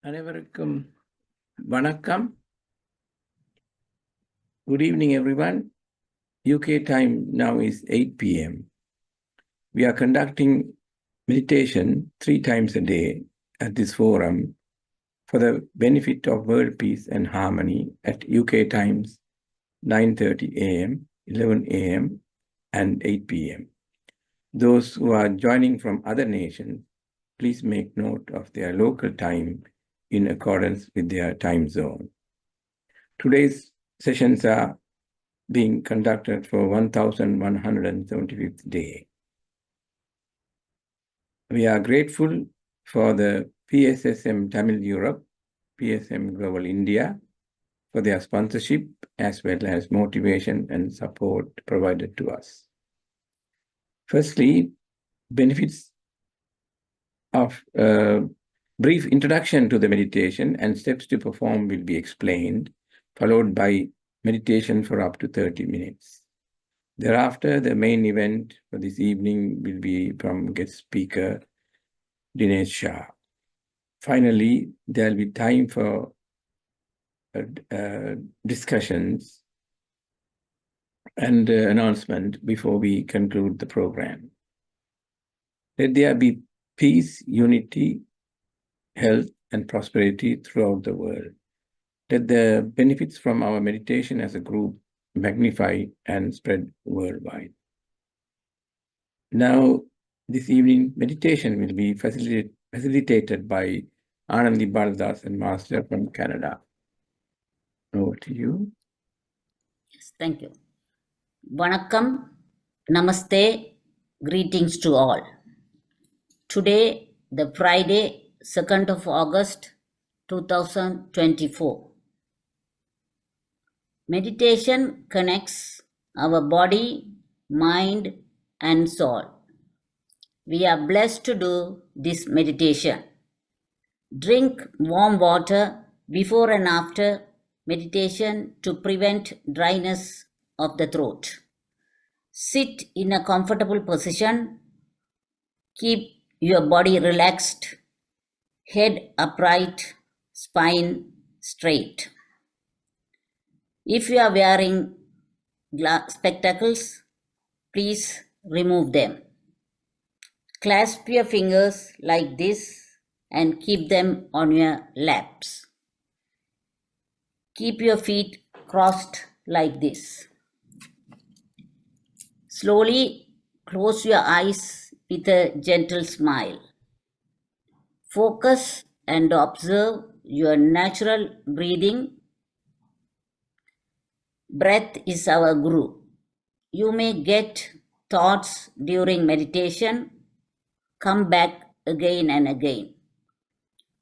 அனைவருக்கும் வணக்கம். Good evening, everyone. UK time now is 8 p.m. We are conducting meditation 3 times a day at this forum for the benefit of world peace and harmony at UK times 9:30 a.m., 11 a.m., and 8 p.m. Those who are joining from other nations, please make note of their local time in accordance with their time zone. Today's sessions are being conducted for 1175th day. We are grateful for the PSSM Tamil Europe, PSM Global India for their sponsorship as well as motivation and support provided to us. Firstly, benefits of brief introduction to the meditation and steps to perform will be explained, followed by meditation for up to 30 minutes. Thereafter, the main event for this evening will be from guest speaker Dinesh Shah. Finally, there will be time for discussions and announcement before we conclude the program. Let there be peace, unity, health, and prosperity throughout the world. Let the benefits from our meditation as a group magnify and spread worldwide. Now, this evening, meditation will be facilitated by Anandi Baldas and Master from Canada. Over to you. Yes, thank you. Vanakkam, Namaste, greetings to all. Today, the Friday, 2nd of August, 2024. Meditation connects our body, mind, and soul. We are blessed to do this meditation. Drink warm water before and after meditation to prevent dryness of the throat. Sit in a comfortable position. Keep your body relaxed, head upright, spine straight. If you are wearing spectacles, please remove them. Clasp your fingers like this and keep them on your laps. Keep your feet crossed like this. Slowly close your eyes with a gentle smile. Focus and observe your natural breathing. Breath is our guru. You may get thoughts during meditation. Come back again and again.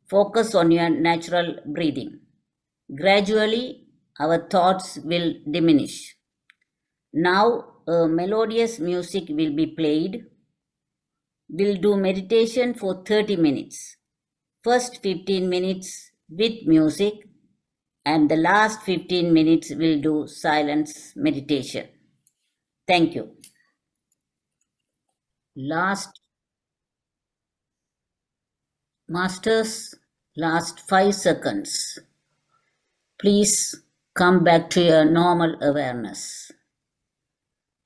Focus on your natural breathing. Gradually, our thoughts will diminish. Now, a melodious music will be played. We'll do meditation for 30 minutes. First 15 minutes with music, and the last 15 minutes we'll do silence meditation. Thank you. Masters, last 5 seconds. Please come back to your normal awareness.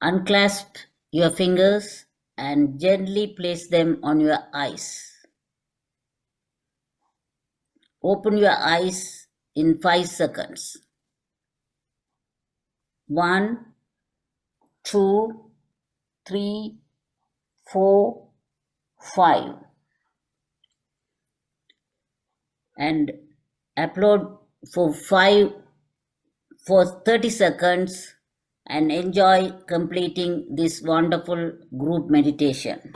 Unclasp your fingers and gently place them on your eyes. Open your eyes in 5 seconds. 1, 2, 3, 4, 5. And upload for 30 seconds and enjoy completing this wonderful group meditation.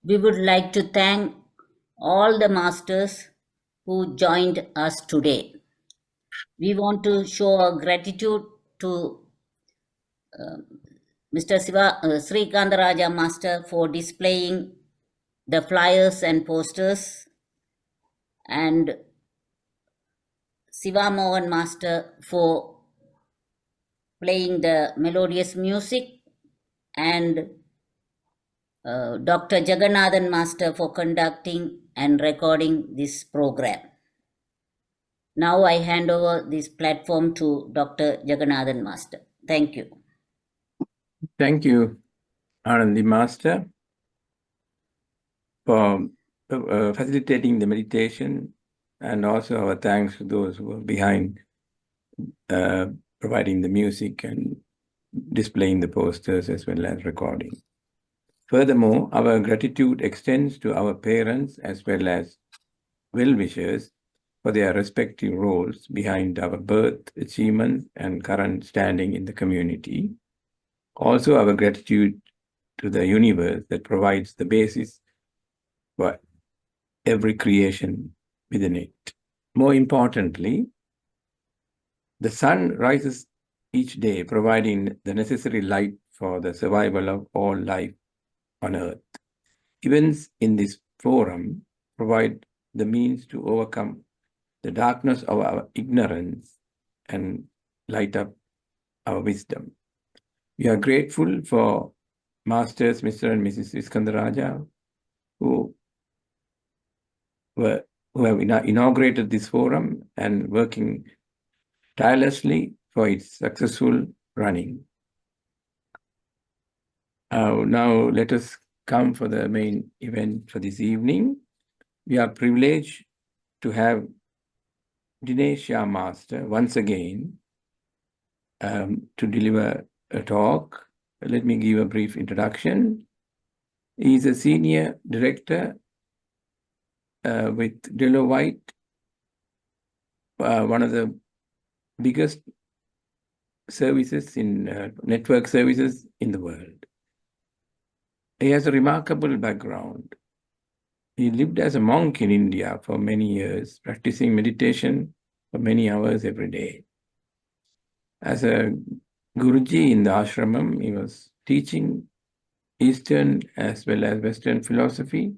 We would like to thank all the masters who joined us today. We want to show our gratitude to Mr. Srikandaraja Master for displaying the flyers and posters, and Siva Mohan Master for playing the melodious music, and Dr. Jagannathan Master for conducting and recording this program. Now I hand over this platform to Dr. Jagannathan Master. Thank you. Thank you, Anandi Master, for facilitating the meditation, and also our thanks to those who are behind providing the music and displaying the posters as well as recording. Furthermore, our gratitude extends to our parents as well as well-wishers for their respective roles behind our birth, achievements, and current standing in the community. Also, our gratitude to the universe that provides the basis for every creation within it. More importantly, the sun rises each day, providing the necessary light for the survival of all life on Earth. Events in this forum provide the means to overcome the darkness of our ignorance and light up our wisdom. We are grateful for Masters Mr. and Mrs. Iskandaraja, who have inaugurated this forum and working tirelessly for its successful running. Now let us come for the main event for this evening. We are privileged to have Dinesh Shah Master once again to deliver a talk. Let me give a brief introduction. He is a senior director with Deloitte, one of the biggest services in network services in the world. He has a remarkable background. He lived as a monk in India for many years, practicing meditation for many hours every day. As a Guruji in the ashramam, he was teaching Eastern as well as Western philosophy,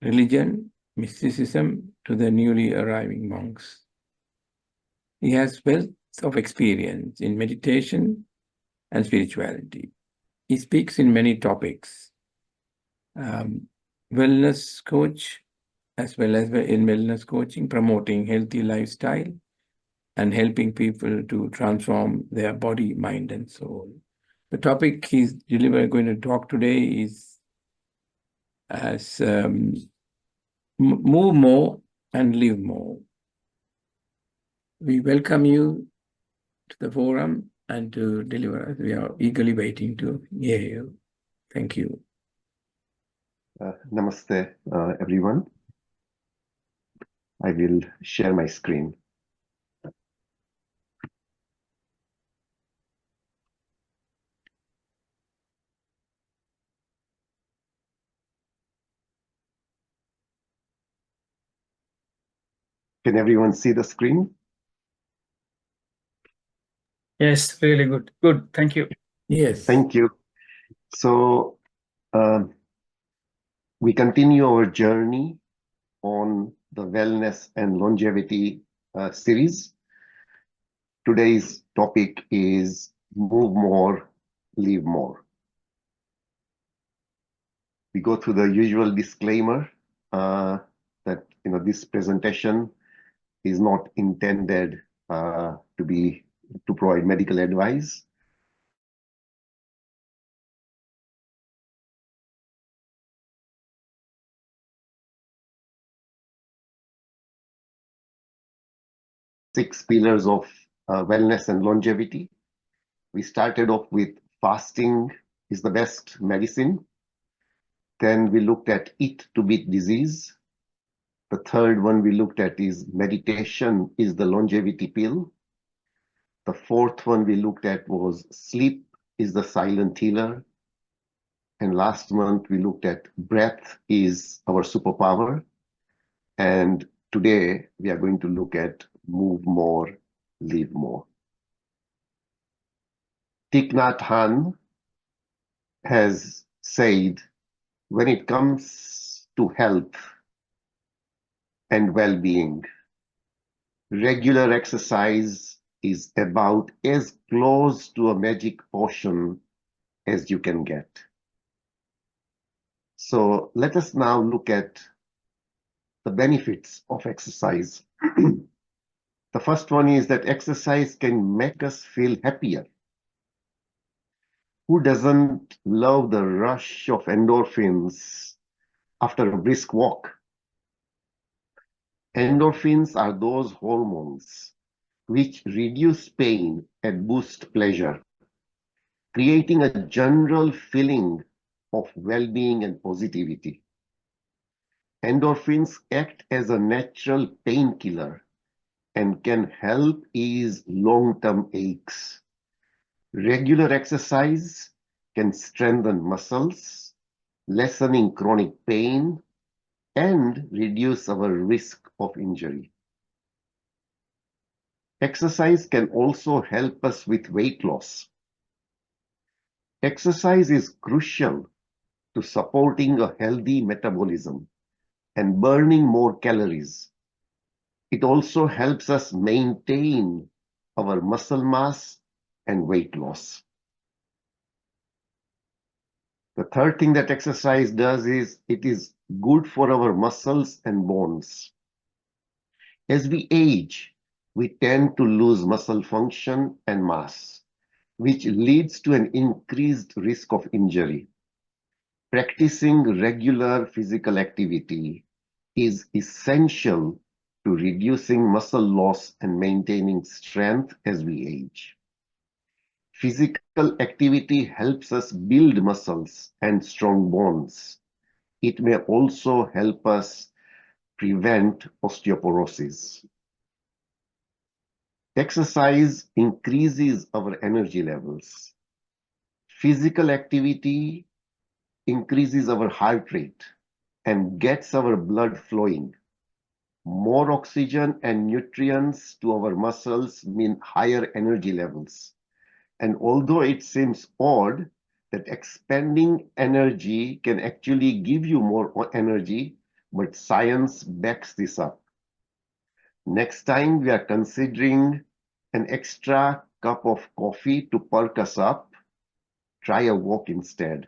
religion, mysticism to the newly arriving monks. He has wealth of experience in meditation and spirituality. He speaks in many topics. Wellness coach, as well as in wellness coaching, promoting healthy lifestyle and helping people to transform their body, mind, and soul. The topic he's going to talk today is as move more and live more. We welcome you to the forum and to deliver. We are eagerly waiting to hear you. Thank you. Namaste, everyone. I will share my screen. Can everyone see the screen? Yes, really good. Good, thank you. Yes. Thank you. So we continue our journey on the wellness and longevity series. Today's topic is move more, live more. We go through the usual disclaimer that this presentation is not intended to provide medical advice. Six pillars of wellness and longevity. We started off with fasting is the best medicine. Then we looked at eat to beat disease. The third one we looked at is meditation is the longevity pill. The fourth one we looked at was sleep is the silent healer. And last month we looked at breath is our superpower. And today we are going to look at move more, live more. Thich Nhat Hanh has said, when it comes to health and well-being, regular exercise is about as close to a magic potion as you can get. So let us now look at the benefits of exercise. The first one is that exercise can make us feel happier. Who doesn't love the rush of endorphins after a brisk walk? Endorphins are those hormones which reduce pain and boost pleasure, creating a general feeling of well-being and positivity. Endorphins act as a natural painkiller and can help ease long-term aches. Regular exercise can strengthen muscles, lessening chronic pain, and reduce our risk of injury. Exercise can also help us with weight loss. Exercise is crucial to supporting a healthy metabolism and burning more calories. It also helps us maintain our muscle mass and weight loss. The third thing that exercise does is it is good for our muscles and bones. As we age, we tend to lose muscle function and mass, which leads to an increased risk of injury. Practicing regular physical activity is essential to reducing muscle loss and maintaining strength as we age. Physical activity helps us build muscles and strong bones. It may also help us prevent osteoporosis. Exercise increases our energy levels. Physical activity increases our heart rate and gets our blood flowing. More oxygen and nutrients to our muscles mean higher energy levels. And although it seems odd that expending energy can actually give you more energy, but science backs this up. Next time we are considering an extra cup of coffee to perk us up, try a walk instead.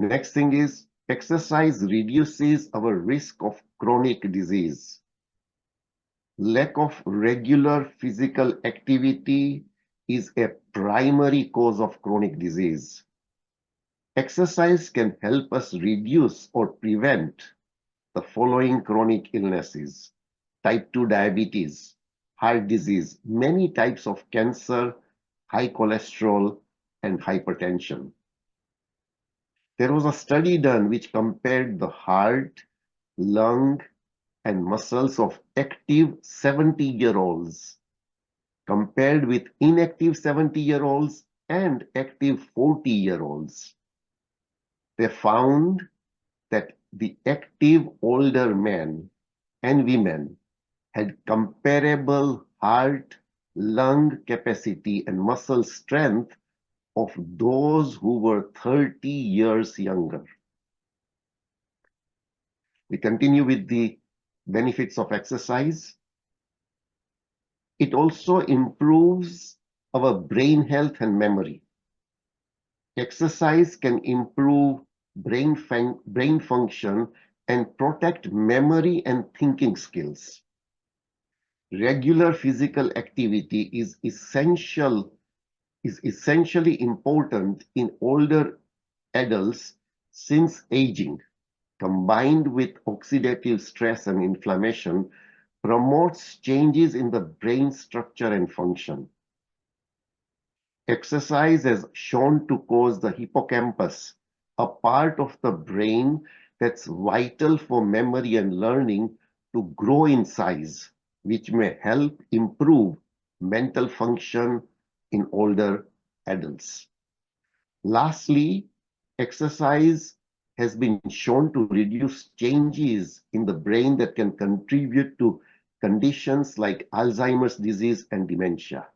Next thing is exercise reduces our risk of chronic disease. Lack of regular physical activity is a primary cause of chronic disease. Exercise can help us reduce or prevent the following chronic illnesses: type 2 diabetes, heart disease, many types of cancer, high cholesterol, and hypertension. There was a study done which compared the heart, lung, and muscles of active 70-year-olds compared with inactive 70-year-olds and active 40-year-olds. They found that the active older men and women had comparable heart, lung capacity, and muscle strength of those who were 30 years younger. We continue with the benefits of exercise. It also improves our brain health and memory. Exercise can improve brain function and protect memory and thinking skills. Regular physical activity is essentially important in older adults since aging, combined with oxidative stress and inflammation, promotes changes in the brain structure and function. Exercise is shown to cause the hippocampus, a part of the brain that's vital for memory and learning, to grow in size, which may help improve mental function in older adults. Lastly, exercise has been shown to reduce changes in the brain that can contribute to conditions like Alzheimer's disease and dementia.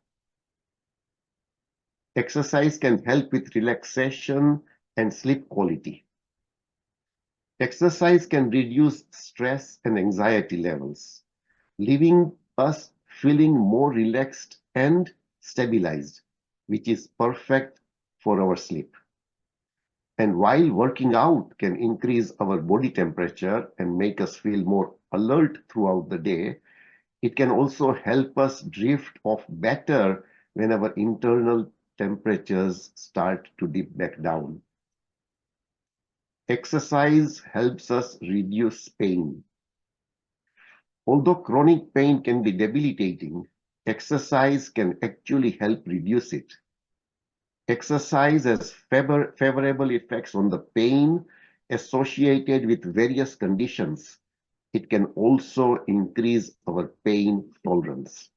Exercise can help with relaxation and sleep quality. Exercise can reduce stress and anxiety levels, leaving us feeling more relaxed and stabilized, which is perfect for our sleep. And while working out can increase our body temperature and make us feel more alert throughout the day, it can also help us drift off better when our internal temperatures start to dip back down. Exercise helps us reduce pain. Although chronic pain can be debilitating, exercise can actually help reduce it. Exercise has favorable effects on the pain associated with various conditions. It can also increase our pain tolerance.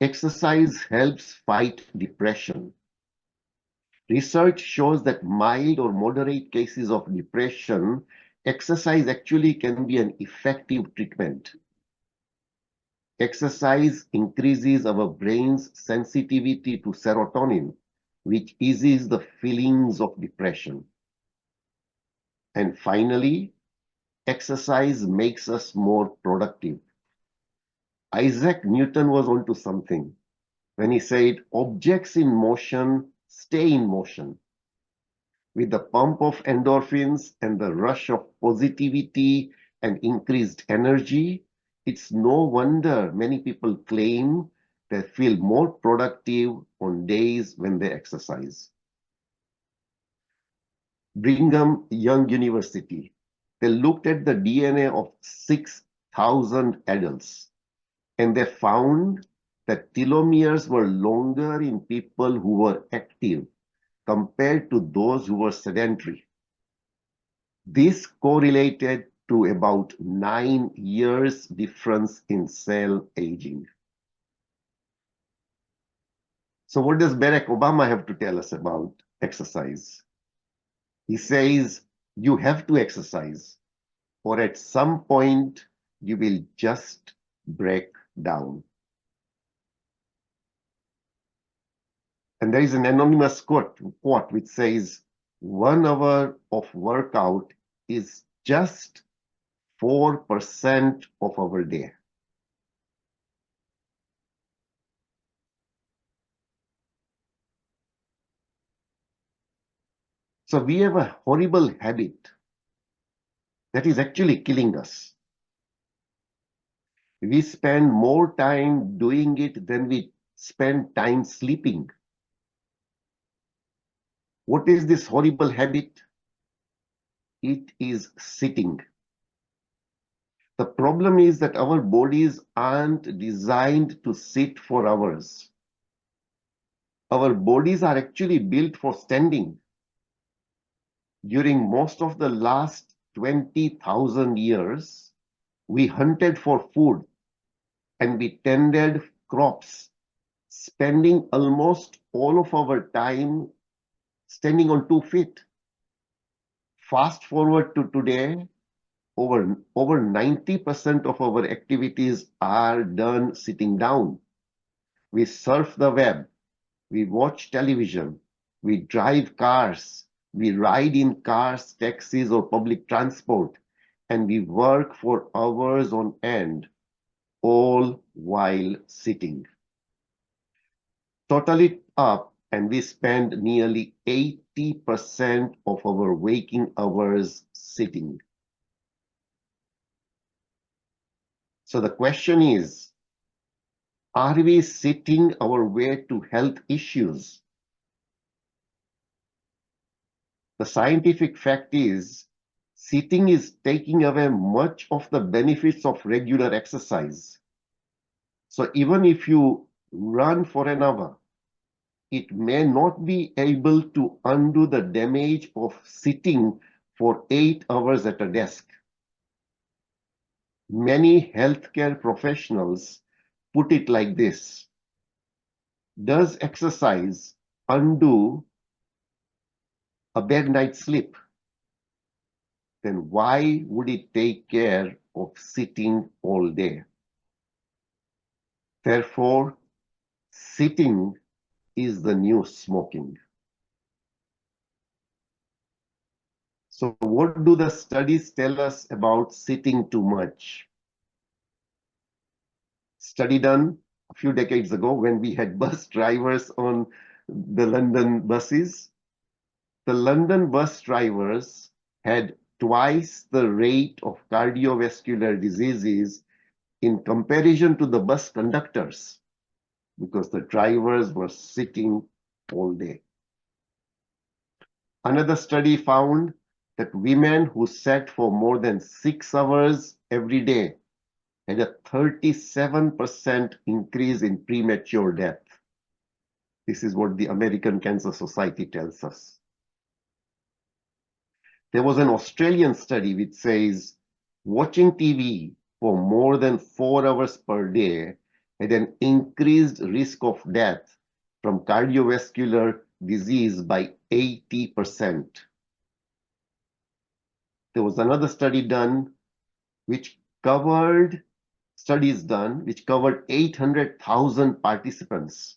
Exercise helps fight depression. Research shows that mild or moderate cases of depression, exercise actually can be an effective treatment. Exercise increases our brain's sensitivity to serotonin, which eases the feelings of depression. And finally, exercise makes us more productive. Isaac Newton was onto something when he said, objects in motion stay in motion. With the pump of endorphins and the rush of positivity and increased energy, it's no wonder many people claim they feel more productive on days when they exercise. Brigham Young University, they looked at the DNA of 6,000 adults, and they found that telomeres were longer in people who were active compared to those who were sedentary. This correlated to about 9 years difference in cell aging. So what does Barack Obama have to tell us about exercise? He says, you have to exercise, or at some point you will just break down. And there is an anonymous quote which says, 1 hour of workout is just 4% of our day. So we have a horrible habit that is actually killing us. We spend more time doing it than we spend time sleeping. What is this horrible habit? It is sitting. The problem is that our bodies aren't designed to sit for hours. Our bodies are actually built for standing. During most of the last 20,000 years, we hunted for food and we tended crops, spending almost all of our time standing on 2 feet. Fast forward to today, over 90% of our activities are done sitting down. We surf the web, we watch television, we drive cars, we ride in cars, taxis, or public transport, and we work for hours on end, all while sitting. Total it up, and we spend nearly 80% of our waking hours sitting. So the question is, are we sitting our way to health issues? The scientific fact is, sitting is taking away much of the benefits of regular exercise. So even if you run for an hour, it may not be able to undo the damage of sitting for 8 hours at a desk. Many healthcare professionals put it like this: does exercise undo a bad night's sleep? Then why would it take care of sitting all day? Therefore, sitting is the new smoking. So what do the studies tell us about sitting too much? Study done a few decades ago when we had bus drivers on the London buses. The London bus drivers had twice the rate of cardiovascular diseases in comparison to the bus conductors because the drivers were sitting all day. Another study found that women who sat for more than 6 hours every day had a 37% increase in premature death. This is what the American Cancer Society tells us. There was an Australian study which says watching TV for more than 4 hours per day had an increased risk of death from cardiovascular disease by 80%. There was another study done which covered 800,000 participants.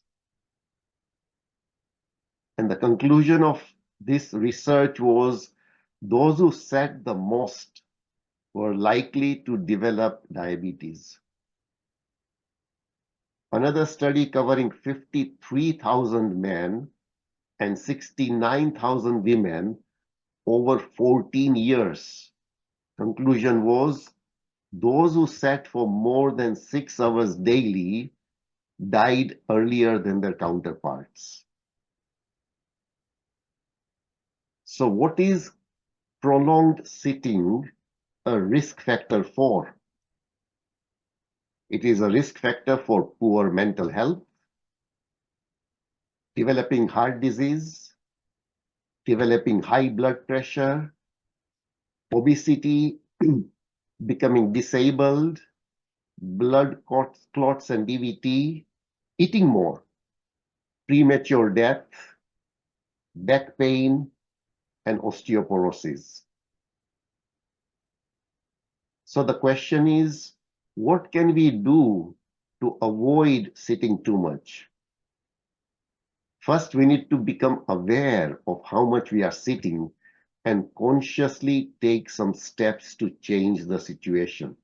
And the conclusion of this research was those who sat the most were likely to develop diabetes. Another study covering 53,000 men and 69,000 women over 14 years. Conclusion was those who sat for more than 6 hours daily died earlier than their counterparts. So what is prolonged sitting a risk factor for? It is a risk factor for poor mental health, developing heart disease, developing high blood pressure, obesity, becoming disabled, blood clots and DVT, eating more, premature death, back pain, and osteoporosis. So the question is, what can we do to avoid sitting too much? First, we need to become aware of how much we are sitting and consciously take some steps to change the situation.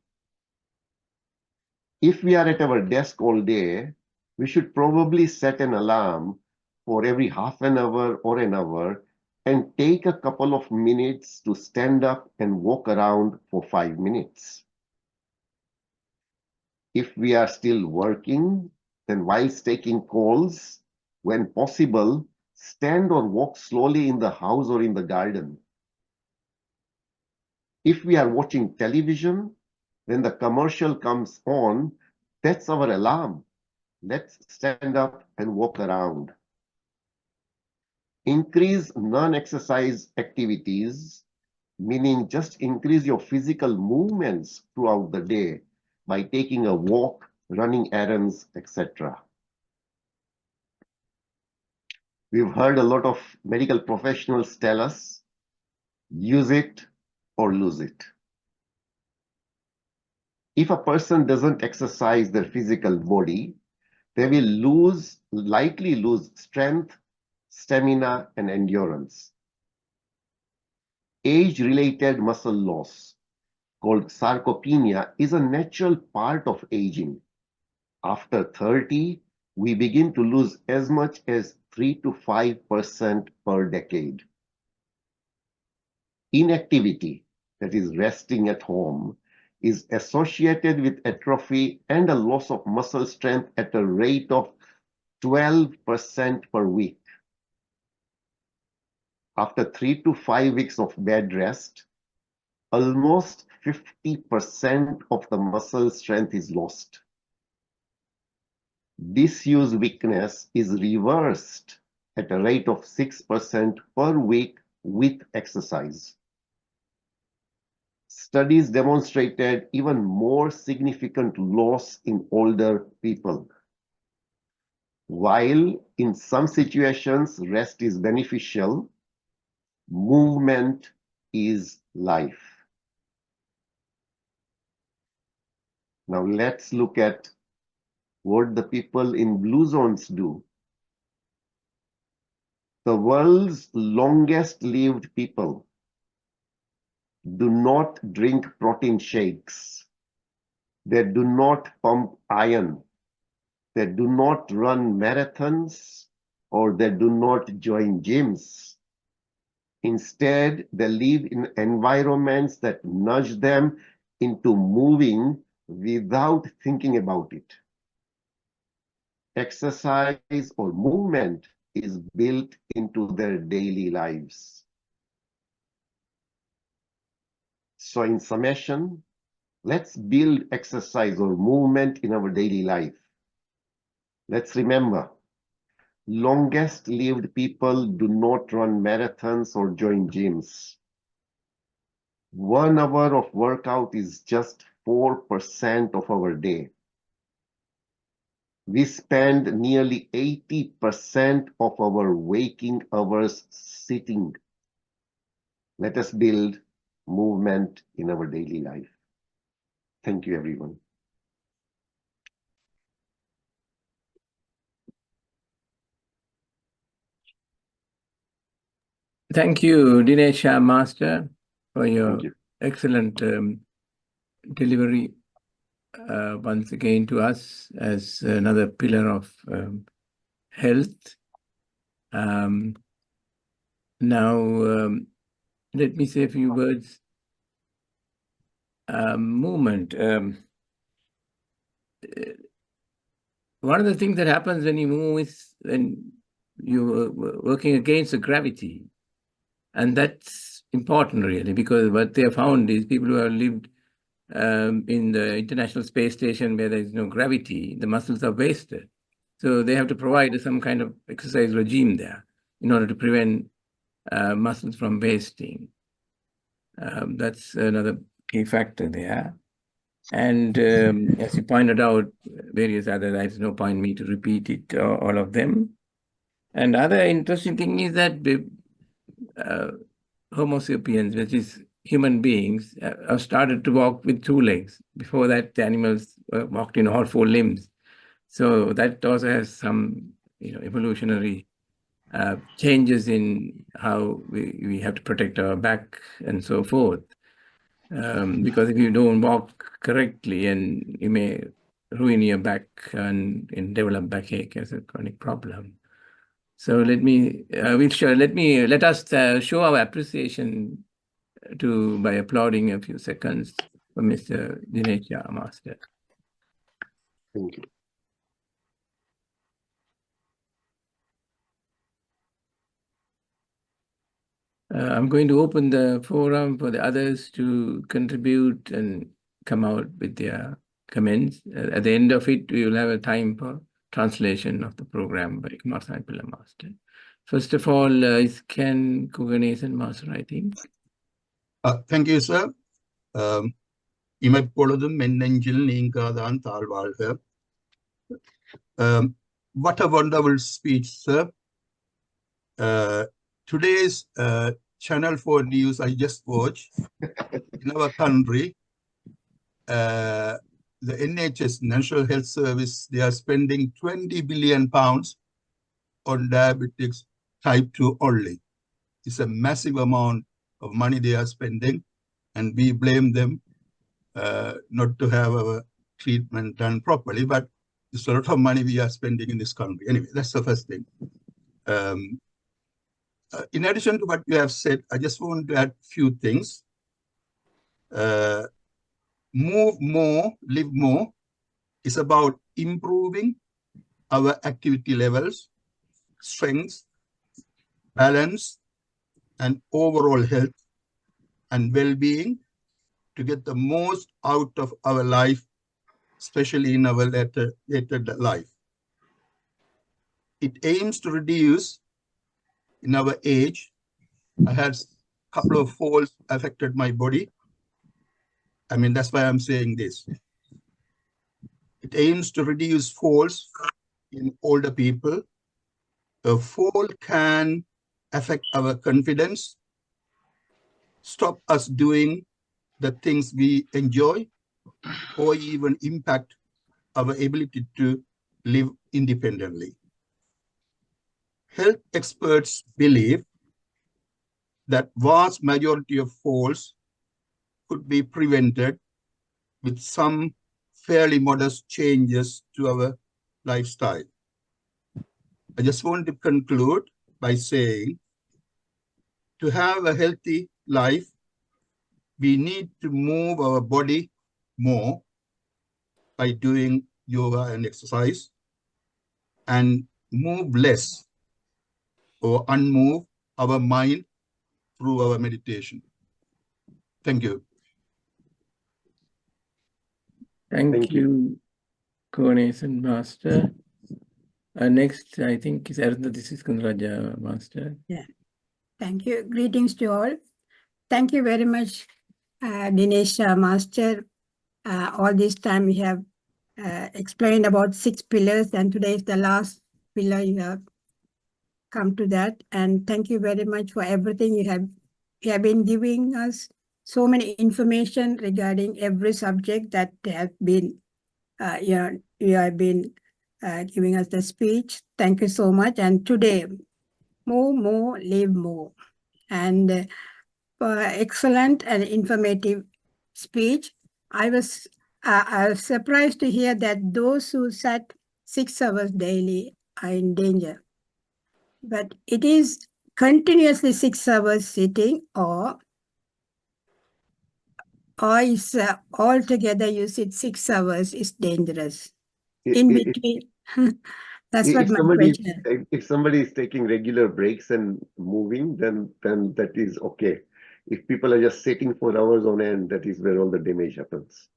If we are at our desk all day, we should probably set an alarm for every half an hour or an hour and take a couple of minutes to stand up and walk around for 5 minutes. If we are still working, then whilst taking calls, when possible, stand or walk slowly in the house or in the garden. If we are watching television, when the commercial comes on, that's our alarm. Let's stand up and walk around. Increase non-exercise activities, meaning just increase your physical movements throughout the day by taking a walk, running errands, etc. We've heard a lot of medical professionals tell us, use it or lose it. If a person doesn't exercise their physical body, they will likely lose strength, stamina, and endurance. Age-related muscle loss, called sarcopenia, is a natural part of aging. After 30, we begin to lose as much as 3 to 5% per decade. Inactivity, that is resting at home, is associated with atrophy and a loss of muscle strength at a rate of 12% per week. After 3 to 5 weeks of bed rest, almost 50% of the muscle strength is lost. Disuse weakness is reversed at a rate of 6% per week with exercise. Studies demonstrated even more significant loss in older people. While in some situations rest is beneficial, movement is life. Now let's look at what the people in blue zones do. The world's longest lived people do not drink protein shakes. They do not pump iron. They do not run marathons, or they do not join gyms. Instead, they live in environments that nudge them into moving without thinking about it. Exercise or movement is built into their daily lives. So in summation, let's build exercise or movement in our daily life. Let's remember, longest lived people do not run marathons or join gyms. 1 hour of workout is just 4% of our day. We spend nearly 80% of our waking hours sitting. Let us build movement in our daily life. Thank you, everyone. Thank you, Dinesh Shah Master, for your Thank you. excellent delivery once again to us as another pillar of health. Now, let me say a few words. Movement. One of the things that happens when you move is when you're working against the gravity. And that's important, really, because what they have found is people who have lived in the International Space Station where there is no gravity, the muscles are wasted. So they have to provide some kind of exercise regime there in order to prevent muscles from wasting. That's another key factor there. And as you pointed out, various other, there's no point me to repeat it, all of them. And other interesting thing is that Homo sapiens, which is human beings, have started to walk with 2 legs. Before that, the animals walked in all 4 limbs. So that also has some, evolutionary changes in how we have to protect our back and so forth. Because if you don't walk correctly, and you may ruin your back and develop backache as a chronic problem. So let us show our appreciation by applauding a few seconds for Mr. Dinesh Shah Master. Thank you. I'm going to open the forum for the others to contribute and come out with their comments. At the end of it, we will have a time for translation of the program by Kumar Saipilla Master. First of all, is Ken Kuganesan Master, I think. Thank you, sir. இமைப்பொழுதும் மென்னெஞ்சில் நீங்காதான் தாழ்வாழ்க. What a wonderful speech, sir. Today's Channel 4 news I just watched in our country, the NHS, National Health Service, they are spending £20 billion on diabetics type 2 only. It's a massive amount of money they are spending, and we blame them not to have our treatment done properly, but it's a lot of money we are spending in this country. Anyway, that's the first thing. In addition to what you have said, I just want to add a few things. Move more, live more is about improving our activity levels, strength, balance, and overall health and well-being to get the most out of our life, especially in our later life. It aims to reduce in our age. I had a couple of falls affected my body. I mean, that's why I'm saying this. It aims to reduce falls in older people. A fall can affect our confidence, stop us doing the things we enjoy, or even impact our ability to live independently. Health experts believe that vast majority of falls could be prevented with some fairly modest changes to our lifestyle. I just want to conclude by saying to have a healthy life, we need to move our body more by doing yoga and exercise, and move less or unmove our mind through our meditation. Thank you. Thank you, Konesan Master. Next, I think, is Arundhati Siskundraja Master. Yeah. Thank you. Greetings to all. Thank you very much, Dinesh Master. All this time you have explained about 6 pillars, and today is the last pillar. You have come to that, and thank you very much for everything you have been giving us. So many information regarding every subject that have been you have been giving us the speech. Thank you so much. And today, move more, live more, and excellent and informative speech. I was surprised to hear that those who sat 6 hours daily are in danger. But it is continuously 6 hours sitting, or is altogether you sit 6 hours is dangerous. In between, that's what my question. If somebody is taking regular breaks and moving, then that is okay. If people are just sitting for hours on end, that is where all the damage happens.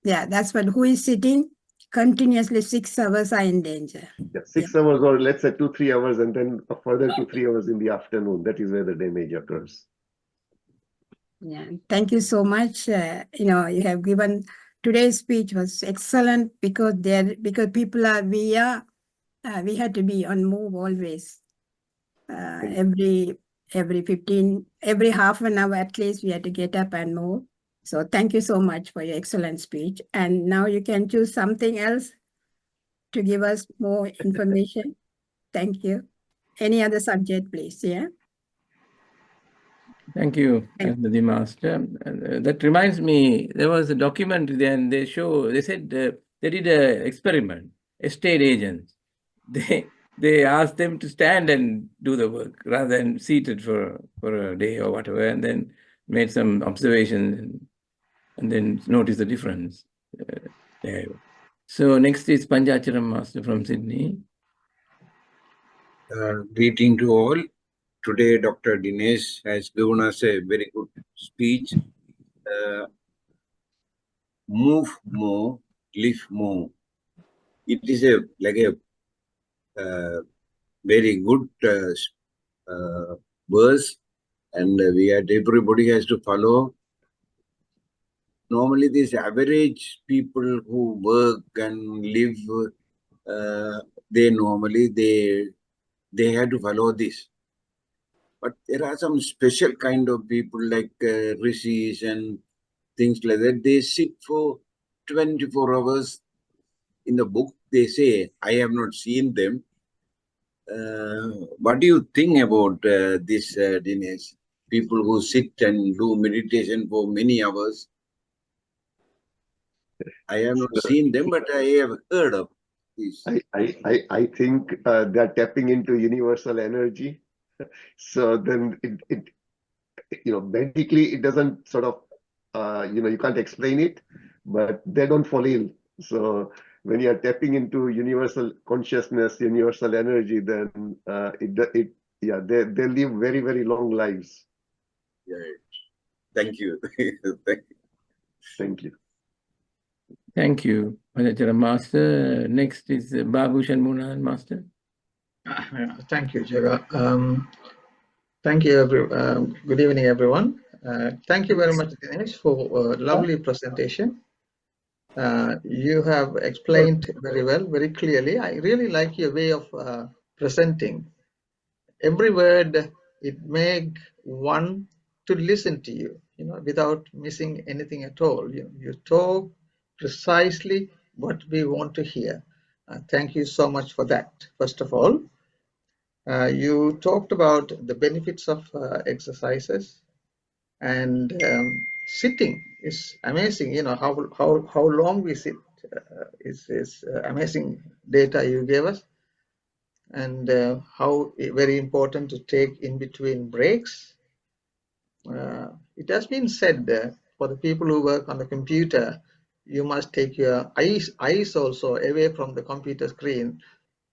Yeah, that's what, who is sitting continuously 6 hours are in danger. Yeah, 6 hours, or let's say 2-3 hours, and then a further 2-3 hours in the afternoon. That is where the damage occurs. Yeah, thank you so much. You have given today's speech was excellent because people are we had to be on move always. Every half an hour at least we had to get up and move. So thank you so much for your excellent speech. And now you can choose something else to give us more information. Thank you. Any other subject, please? Yeah. Thank you, Arundhati Master. That reminds me, there was a documentary there, and they said they did an experiment. Estate agents, they asked them to stand and do the work rather than seated for a day or whatever, and then made some observations and then noticed the difference there. So next is Panjacharam Master from Sydney. Greeting to all. Today, Dr. Dinesh has given us a very good speech. Move more, live more. It is like a very good verse, and everybody has to follow. Normally, these average people who work and live, they have to follow this. But there are some special kind of people like rishis and things like that. They sit for 24 hours. In the book, they say, I have not seen them. What do you think about this, Dinesh? People who sit and do meditation for many hours. I have not seen them, but I have heard of this. I think they are tapping into universal energy. So then it medically it doesn't sort of you can't explain it, but they don't fall ill. So when you are tapping into universal consciousness, universal energy, then they live very, very long lives. Right. Thank you. Thank you. Thank you, Panjacharam Master. Next is Babu Shanmunan Master. Thank you, Jaga. Thank you, good evening, everyone. Thank you very much, Dinesh, for a lovely presentation. You have explained very well, very clearly. I really like your way of presenting. Every word, it make one to listen to you, without missing anything at all. You talk precisely what we want to hear. Thank you so much for that, first of all. You talked about the benefits of exercises, and sitting is amazing. How long we sit is amazing data you gave us, and how very important to take in between breaks. it has been said for the people who work on the computer, you must take your eyes also away from the computer screen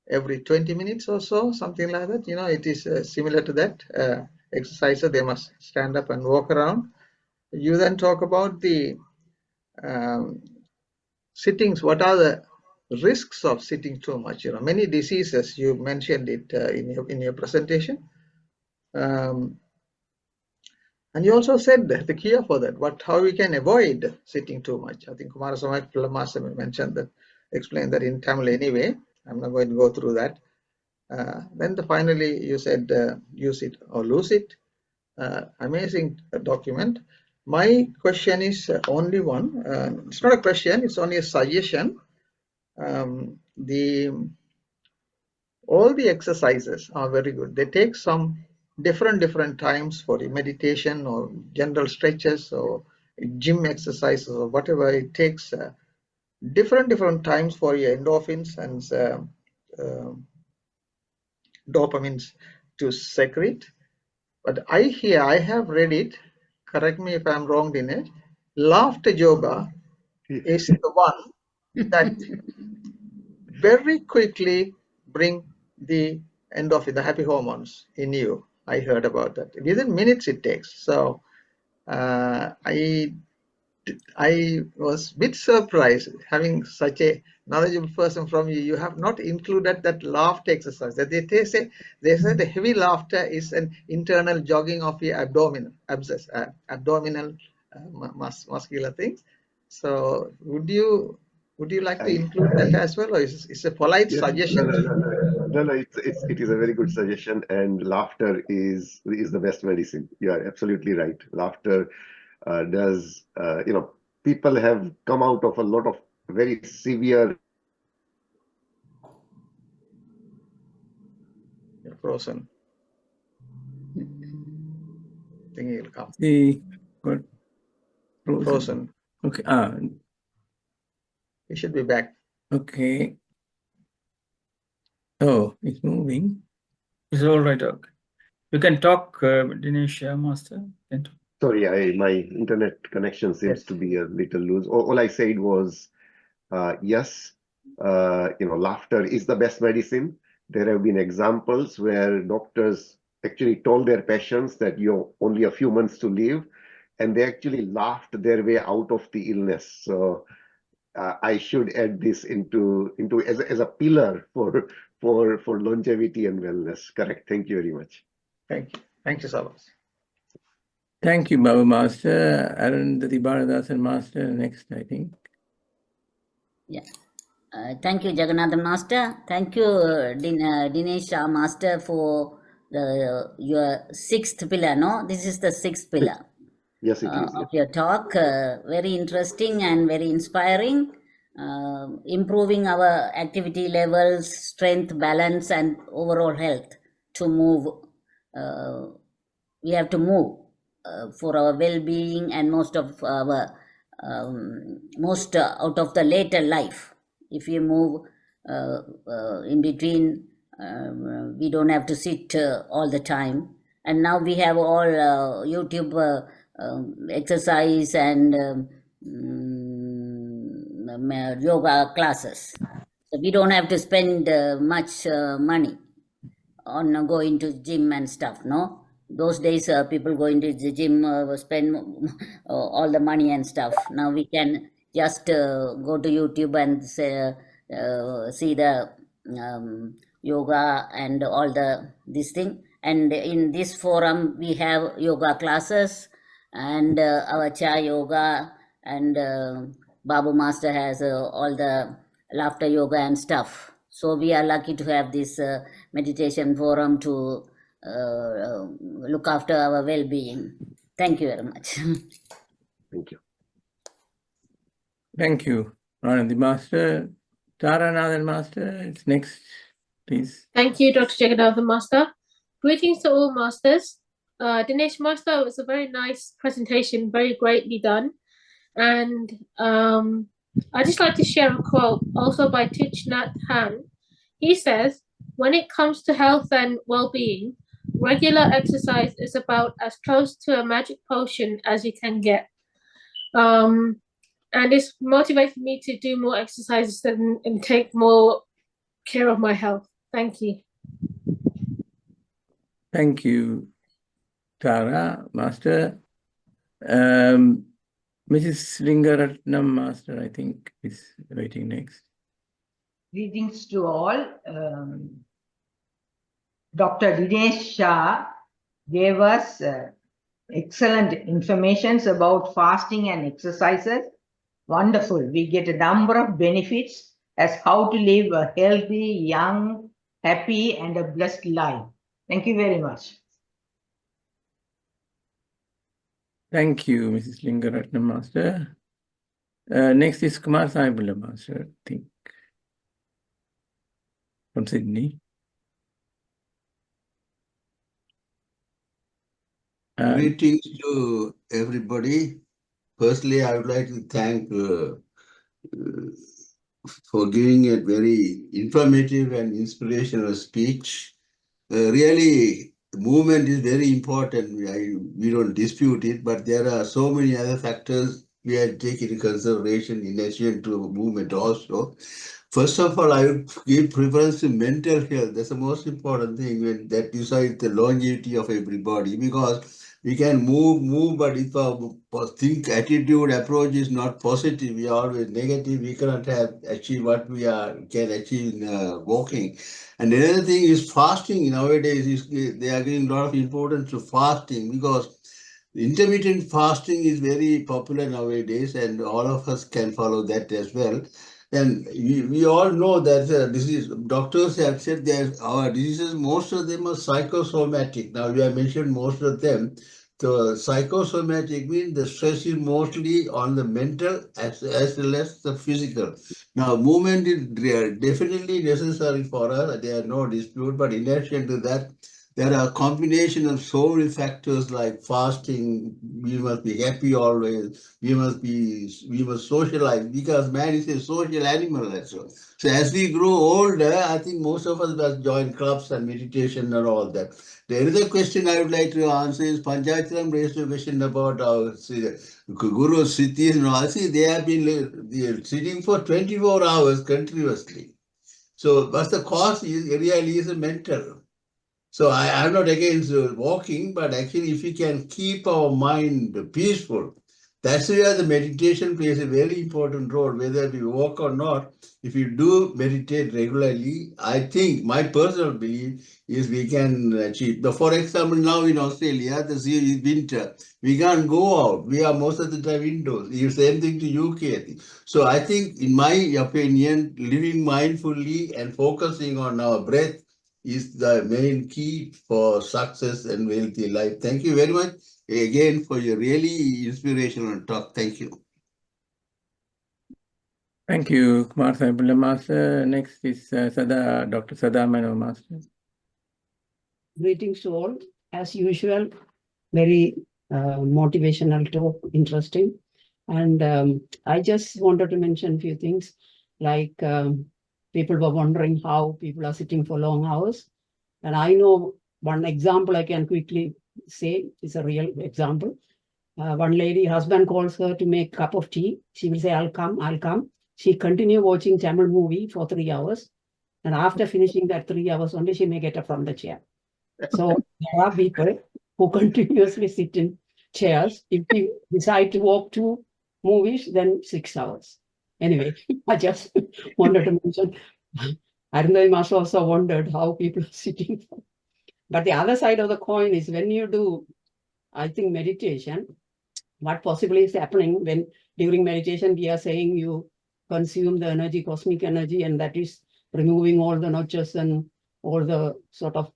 every 20 minutes or so, something like that. You know, it is similar to that exercises. They must stand up and walk around. You then talk about the sittings. What are the risks of sitting too much? You know, many diseases, you mentioned it in your presentation. And you also said the cure for that, how we can avoid sitting too much. I think Kumarasamy Master mentioned that, explained that in Tamil anyway. I'm not going to go through that. Then finally you said use it or lose it. Amazing document. My question is only one. It's not a question, it's only a suggestion. All the exercises are very good. They take some different times for the meditation or general stretches or gym exercises or whatever. It takes different times for your endorphins and dopamines to secrete. But I have read it, correct me if I'm wrong, Dinesh, laughter yoga is the one that very quickly bring the endorphin, the happy hormones in you. I heard about that. Within minutes it takes. So I was a bit surprised having such a knowledgeable person from you. You have not included that laughter exercise. That they say the heavy laughter is an internal jogging of your abdominal muscular things. So would you like to include that as well, or is it a polite suggestion? No, it is a very good suggestion, and laughter is the best medicine. You are absolutely right. Laughter does, people have come out of a lot of very severe. You're frozen. I think he'll come. Got Frozen. Okay. He should be back. Okay. Oh, it's moving. It's all right. Okay. You can talk, Dinesh Master. Sorry, my internet connection seems to be a little loose. All I said was, yes, laughter is the best medicine. There have been examples where doctors actually told their patients that you're only a few months to live, and they actually laughed their way out of the illness. So I should add this into as a pillar for longevity and wellness. Correct. Thank you very much. Thank you. Thank you so much. Thank you, Babu Master. Arundhati Bharadasan Master next, I think. Yeah. Thank you, Jagannathan Master. Thank you, Dinesh Shah Master, for your sixth pillar. No, this is the sixth pillar. Yes, it is. Of your talk. Very interesting and very inspiring. Improving our activity levels, strength, balance, and overall health to move. We have to move for our well-being and most out of the later life. If you move in between, we don't have to sit all the time. And now we have all YouTube exercise and yoga classes. So we don't have to spend much money on going to gym and stuff, no? Those days, people going to the gym spend all the money and stuff. Now we can just go to YouTube and see the yoga and all this thing. And in this forum, we have yoga classes and our Chai yoga, and Babu Master has all the laughter yoga and stuff. So we are lucky to have this meditation forum to look after our well-being. Thank you very much. Thank you. Thank you, Anandi Master. Taranathan Master, it's next, please. Thank you, Dr. Jagannathan Master. Greetings to all masters. Dinesh Master, it was a very nice presentation, very greatly done. And I'd just like to share a quote also by Thich Nhat Hanh. He says, when it comes to health and well-being, regular exercise is about as close to a magic potion as you can get. And it's motivated me to do more exercises and take more care of my health. Thank you. Thank you, Tara, Master. Mrs. Lingaratnam, Master, I think, is waiting next. Greetings to all. Dr. Dinesh Shah gave us excellent information about fasting and exercises. Wonderful. We get a number of benefits as how to live a healthy, young, happy, and a blessed life. Thank you very much. Thank you, Mrs. Lingaratnam, Master. Next is Kumar Sahibullah, Master, I think, from Sydney. Greetings to everybody. Firstly, I would like to thank for giving a very informative and inspirational speech. Really, the movement is very important. We don't dispute it, but there are so many other factors we have taken into consideration in addition to movement also. First of all, I would give preference to mental health. That's the most important thing that decides the longevity of everybody, because we can move, but if our attitude, approach is not positive, we are always negative, we cannot achieve what we can achieve in walking. And another thing is fasting. Nowadays, they are giving a lot of importance to fasting, because intermittent fasting is very popular nowadays, and all of us can follow that as well. And we all know that disease, doctors have said that our diseases, most of them are psychosomatic. Now, we have mentioned most of them. So psychosomatic means the stress is mostly on the mental as well as the physical. Now, movement is definitely necessary for us. There are no dispute, but in addition to that, there are a combination of so many factors like fasting. We must be happy always. We must socialize, because man is a social animal. That's all. So as we grow older, I think most of us must join clubs and meditation and all that. The other question I would like to answer is Panchayatram raised a question about our Guru Siddhis and all. See, they have been sitting for 24 hours continuously. So what's the cause is really is mental. So I'm not against walking, but actually if we can keep our mind peaceful, that's where the meditation plays a very important role, whether we walk or not. If you do meditate regularly, I think my personal belief is we can achieve. But for example, now in Australia, the winter, we can't go out. We are most of the time indoors. It's the same thing to UK, I think. So I think, in my opinion, living mindfully and focusing on our breath is the main key for success and wealthy life. Thank you very much again for your really inspirational talk. Thank you. Thank you, Kumar Sahibullah, Master. Next is Dr. Sada Mano, Master. Greetings to all. As usual, very motivational talk, interesting. And I just wanted to mention a few things, like people were wondering how people are sitting for long hours. And I know one example I can quickly say is a real example. One lady, husband calls her to make a cup of tea. She will say, I'll come. She continue watching Tamil movie for 3 hours. And after finishing that 3 hours only, she may get up from the chair. So there are people who continuously sit in chairs. If we decide to walk to movies, then 6 hours. Anyway, I just wanted to mention, Arundhati Master also wondered how people are sitting. But the other side of the coin is when you do, I think, meditation, what possibly is happening when during meditation we are saying you consume the energy, cosmic energy, and that is removing all the notches and all the sort of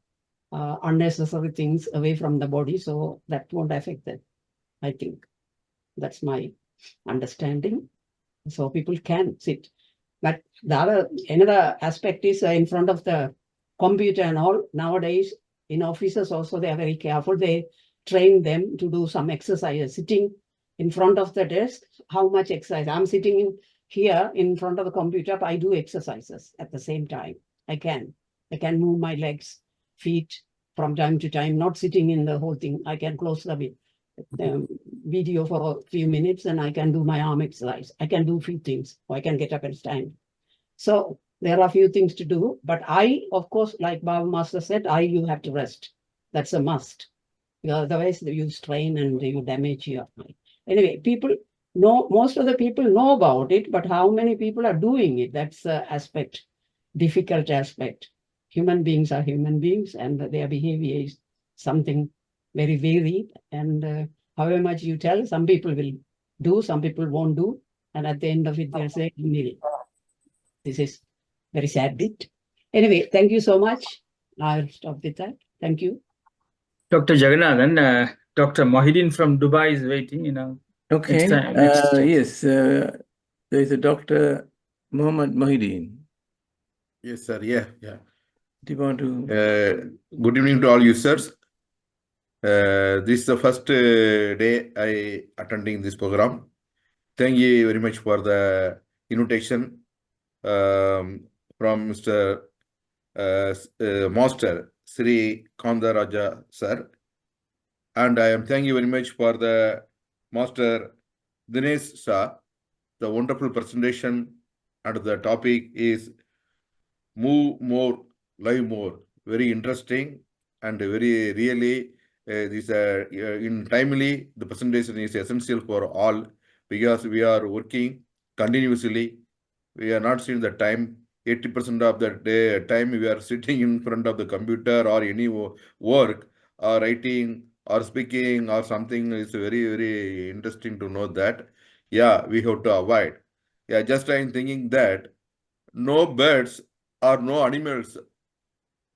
unnecessary things away from the body. So that won't affect that, I think. That's my understanding. So people can sit. But another aspect is in front of the computer and all. Nowadays, in offices also, they are very careful. They train them to do some exercises. Sitting in front of the desk, how much exercise? I'm sitting here in front of the computer, but I do exercises at the same time. I can move my legs, feet, from time to time, not sitting in the whole thing. I can close the video for a few minutes and I can do my arm exercise. I can do a few things, or I can get up and stand. So there are a few things to do, but of course, like Baba Master said, you have to rest. That's a must. Because otherwise you strain and you damage your eye. Anyway, most of the people know about it, but how many people are doing it? That's the aspect, difficult aspect. Human beings are human beings and their behavior is something very varied. And however much you tell, some people will do, some people won't do. And at the end of it, they'll say, nil. This is very sad bit. Anyway, thank you so much. I'll stop with that. Thank you. Dr. Jagannathan, Dr. Mohideen from Dubai is waiting, Okay. Yes, there is a Dr. Mohammed Mohideen. Yes, sir. Yeah. Do you want to? Good evening to all users. This is the first day I attending this program. Thank you very much for the invitation from Mr. Master Sri Kanda Raja sir. And I am thank you very much for the Master Dinesh Shah. The wonderful presentation and the topic is Move More, Live More. Very interesting and very really in timely, the presentation is essential for all because we are working continuously. We are not seeing the time. 80% of the day time we are sitting in front of the computer or any work or writing or speaking or something. Is very, very interesting to know that. Yeah, we have to avoid. Yeah, just I'm thinking that no birds or no animals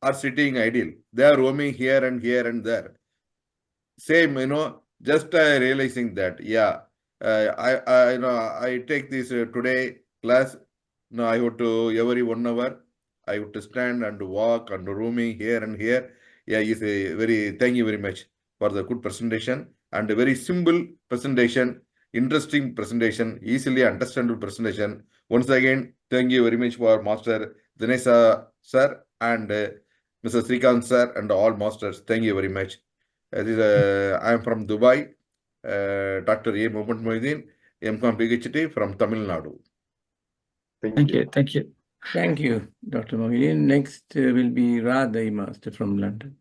are sitting idle. They are roaming here and there. Same, just realizing that, yeah, I take this today class. No, I have to every 1 hour. I have to stand and walk and roaming here and here. Yeah, it's a thank you very much for the good presentation and a very simple presentation, interesting presentation, easily understandable presentation. Once again, thank you very much for Master Dinesh sir and Mr. Srikanth sir and all masters. Thank you very much. I am from Dubai, Dr. A. Mohammed Mohideen, M.Com PhD from Tamil Nadu. Thank you. Thank you, Dr. Mohideen. Next will be Radha Master from London.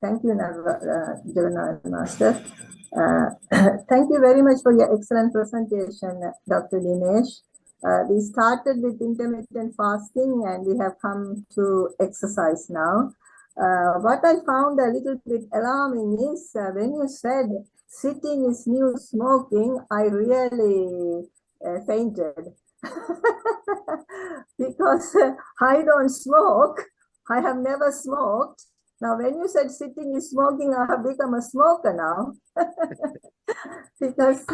Thank you, Jagannath Master. Thank you very much for your excellent presentation, Dr. Dinesh. We started with intermittent fasting and we have come to exercise now. What I found a little bit alarming is when you said sitting is new smoking, I really fainted because I don't smoke. I have never smoked. Now, when you said sitting is smoking, I have become a smoker now. Because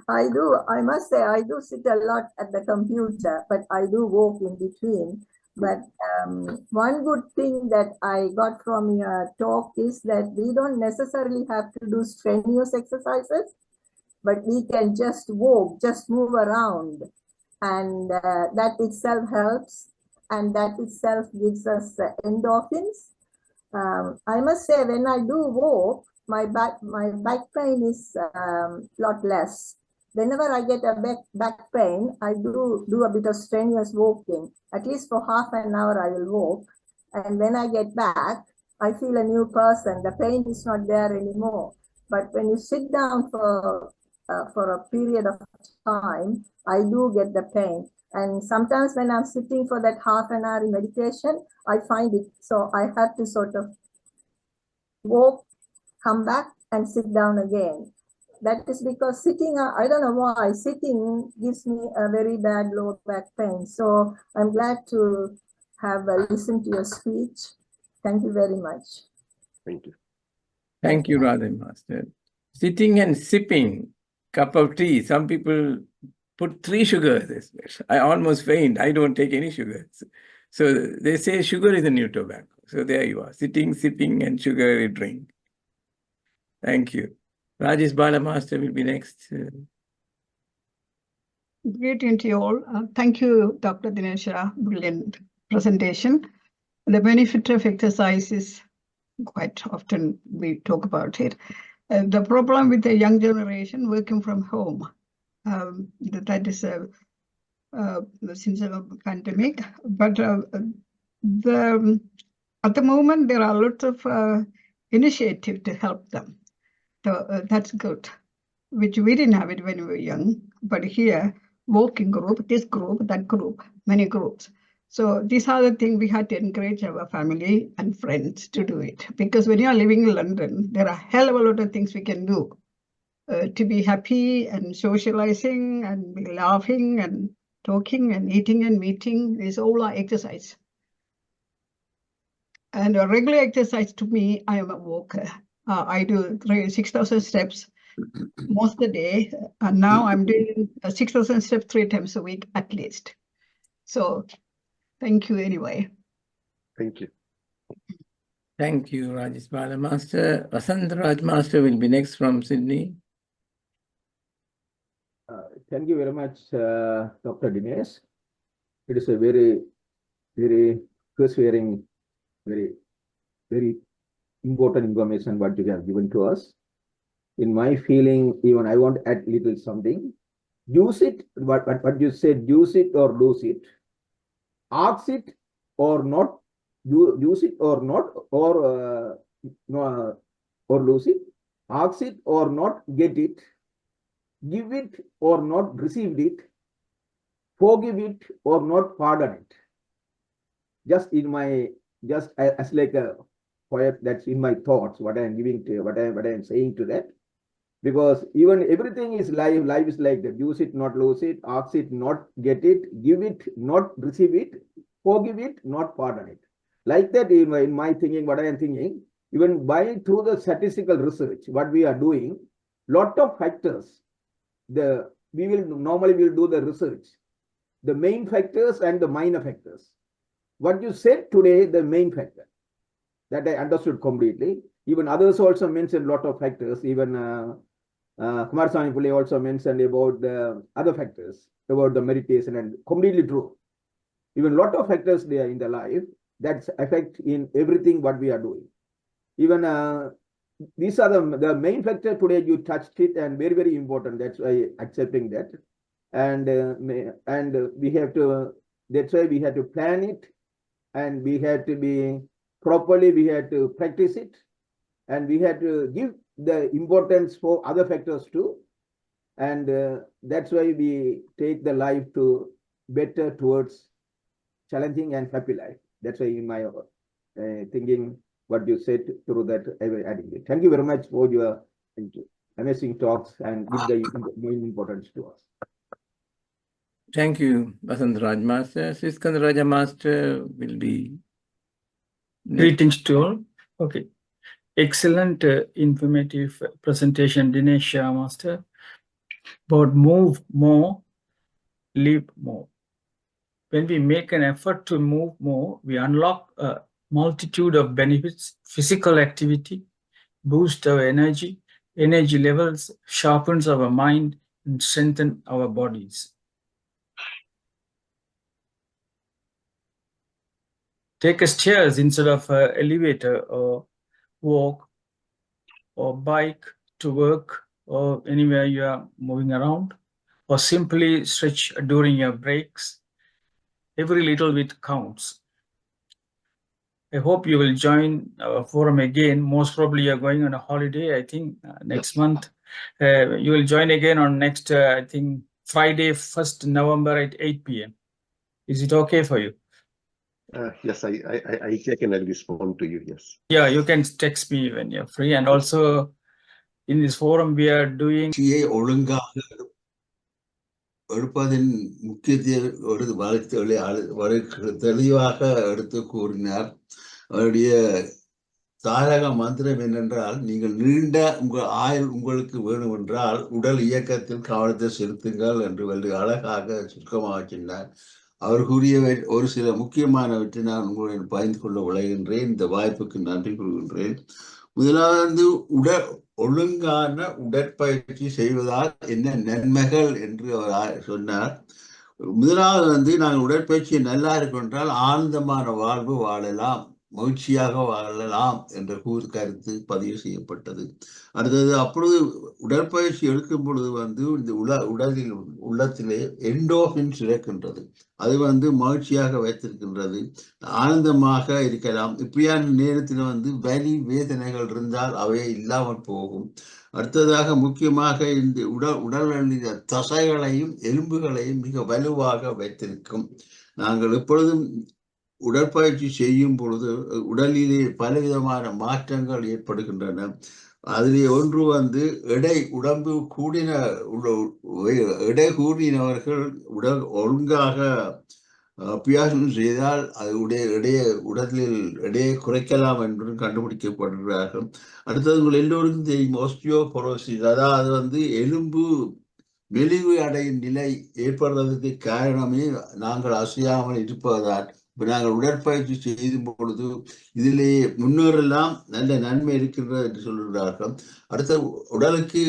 I must say, I do sit a lot at the computer, but I do walk in between. But one good thing that I got from your talk is that we don't necessarily have to do strenuous exercises, but we can just walk, just move around. And that itself helps. And that itself gives us endorphins. I must say, when I do walk, my back pain is a lot less. Whenever I get a back pain, I do a bit of strenuous walking. At least for half an hour, I will walk. And when I get back, I feel a new person. The pain is not there anymore. But when you sit down for a period of time, I do get the pain. And sometimes when I'm sitting for that half an hour in meditation, I find it. So I have to sort of walk, come back and sit down again. That is because sitting, I don't know why, sitting gives me a very bad lower back pain. So I'm glad to have listened to your speech. Thank you very much. Thank you. Thank you, Radha Master. Sitting and sipping cup of tea. Some people put 3 sugars. I almost faint. I don't take any sugars. So they say sugar is a new tobacco. So there you are, sitting, sipping, and sugary drink. Thank you. Rajesh Bala Master will be next. Greeting to you all. Thank you, Dr. Dinesh Shah. Brilliant presentation. The benefit of exercise is quite often we talk about it. The problem with the young generation working from home, that is since the pandemic. But at the moment, there are lots of initiative to help them. So that's good, which we didn't have it when we were young. But here, walking group, this group, that group, many groups. So these are the things we had to encourage our family and friends to do it. Because when you are living in London, there are a hell of a lot of things we can do to be happy and socializing and be laughing and talking and eating and meeting. Is all our exercise. And a regular exercise to me, I am a walker. I do 6,000 steps most of the day. And now I'm doing 6,000 steps 3 times a week at least. So thank you anyway. Thank you. Thank you, Rajesh Bala Master. Vasant Raj Master will be next from Sydney. Thank you very much, Dr. Dinesh. It is a very, very persuading, very important information what you have given to us. In my feeling, even I want to add little something. Use it, what you said, use it or lose it. Ask it or not, use it or not, or lose it. Ask it or not get it. Give it or not receive it. Forgive it or not pardon it. Just as like a poet, that's in my thoughts, what I am giving to, what I am saying to that. Because even everything is life. Life is like that. Use it, not lose it. Ask it, not get it. Give it, not receive it. Forgive it, not pardon it. Like that in my thinking, what I am thinking, even through the statistical research, what we are doing, lot of factors. We will normally do the research, the main factors and the minor factors. What you said today, the main factor, that I understood completely. Even others also mentioned lot of factors. Even Kumaraswamy Pillai also mentioned about the other factors, about the meditation, and completely true. Even lot of factors there in the life that affect in everything what we are doing. Even these are the main factor today. You touched it, and very, very important. That's why accepting that, and we have to. That's why we have to plan it, and we have to be properly. We have to practice it, and we have to give the importance for other factors too, and that's why we take the life to better towards challenging and happy life. That's why in my thinking, what you said through that, adding it. Thank you very much for your amazing talks and give the main importance to us. Thank you, Vasant Raj Master. Siskand Raja Master will be next. Greetings to all. Okay. Excellent, informative presentation, Dinesh Shah Master, about move more, live more. When we make an effort to move more, we unlock a multitude of benefits. Physical activity boosts our energy levels, sharpens our mind, and strengthens our bodies. Take a stairs instead of an elevator, or walk or bike to work or anywhere you are moving around, or simply stretch during your breaks. Every little bit counts. I hope you will join our forum again. Most probably you're going on a holiday, I think, next month. You will join again on next, I think, Friday, 1st November at 8 p.m. Is it okay for you? Yes, I check and I'll respond to you, yes. Yeah, you can text me when you're free. And also, in this forum, we are doing... எடுப்பதின் முக்கியத்துவத்தை தெளிவாக எடுத்து கூறினார். அவருடைய தாரக மந்திரம் என்னென்றால், நீங்கள் நீண்ட உங்கள் ஆயுள் உங்களுக்கு வேணும் என்றால் உடல் இயக்கத்தில் கவனத்தை செலுத்துங்கள் என்று அழகாக சுருக்கமாக சொன்னார். அவர் கூறிய ஒரு சில முக்கியமானவற்றை நான் உங்களுடன் பகிர்ந்து கொள்ள விளைகின்றேன். இந்த வாய்ப்புக்கு நன்றி கூறுகின்றேன். முதலாவது ஒழுங்கான உடற்பயிற்சி செய்வதால் என்ன நன்மைகள் என்று அவர் சொன்னார். முதலாவது வந்து நாங்கள் உடற்பயிற்சி நல்லா இருக்கும் என்றால் ஆனந்தமான வாழ்வு வாழலாம், மகிழ்ச்சியாக வாழலாம் என்ற கருத்து பதிவு செய்யப்பட்டது. அடுத்தது அப்பொழுது உடற்பயிற்சி எடுக்கும் பொழுது வந்து இந்த உடலில் உள்ளத்திலே எண்டோஃபின் சுரக்கின்றது. அது வந்து மகிழ்ச்சியாக வைத்திருக்கின்றது, ஆனந்தமாக இருக்கலாம். இப்படியான நேரத்தில் வந்து வலி வேதனைகள் இருந்தால் அவை இல்லாமல் போகும். அடுத்ததாக முக்கியமாக இந்த உடலில் தசைகளையும் எலும்புகளையும் மிக வலுவாக வைத்திருக்கும். நாங்கள் எப்பொழுதும் உடற்பயிற்சி செய்யும் பொழுது உடலிலே பலவிதமான மாற்றங்கள் ஏற்படுகின்றன. அதிலே ஒன்று வந்து உடம்பு கூடின எடை கூடினவர்கள் ஒழுங்காக அபியாசம் செய்தால் அது உடலில் எடையை குறைக்கலாம் என்று கண்டுபிடிக்கப்படுகிறார்கள். அடுத்தது உங்கள் எல்லோருக்கும் தெரியும் ஆஸ்டியோபோரோசிஸ், அதாவது வந்து எலும்பு மெலிவு அடையும் நிலை ஏற்படுறதுக்கு காரணமே நாங்கள் அசையாமல் இருப்பதால். இப்போ நாங்கள் உடற்பயிற்சி செய்யும் பொழுது இதிலே முன்னேறலாம், நல்ல நன்மை இருக்கின்றது என்று சொல்கிறார்கள். அடுத்த உடலுக்கு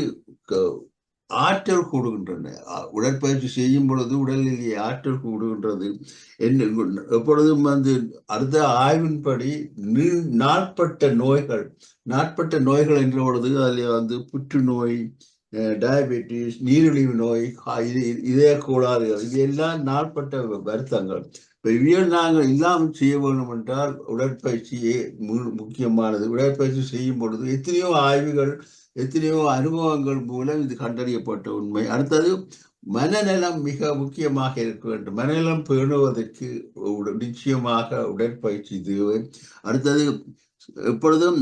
ஆற்றல் கூடுகின்றன. உடற்பயிற்சி செய்யும் பொழுது உடலிலேயே ஆற்றல் கூடுகின்றது. எப்பொழுதும் வந்து அடுத்த ஆய்வின்படி நாட்பட்ட நோய்கள் என்ற பொழுது அதில் வந்து புற்றுநோய், டயபெட்டிஸ், நீரிழிவு நோய், இதய கோளாறுகள், இது எல்லாம் நாட்பட்ட வருத்தங்கள். இவையில் நாங்கள் இல்லாமல் செய்ய வேண்டும் என்றால் உடற்பயிற்சியே முக்கியமானது. உடற்பயிற்சி செய்யும் பொழுது எத்தனையோ ஆய்வுகள், எத்தனையோ அனுபவங்கள் மூலம் இது கண்டறியப்பட்ட உண்மை. அடுத்தது மனநலம் மிக முக்கியமாக இருக்க வேண்டும். மனநலம் பேணுவதற்கு நிச்சயமாக உடற்பயிற்சி தேவை. அடுத்தது எப்பொழுதும்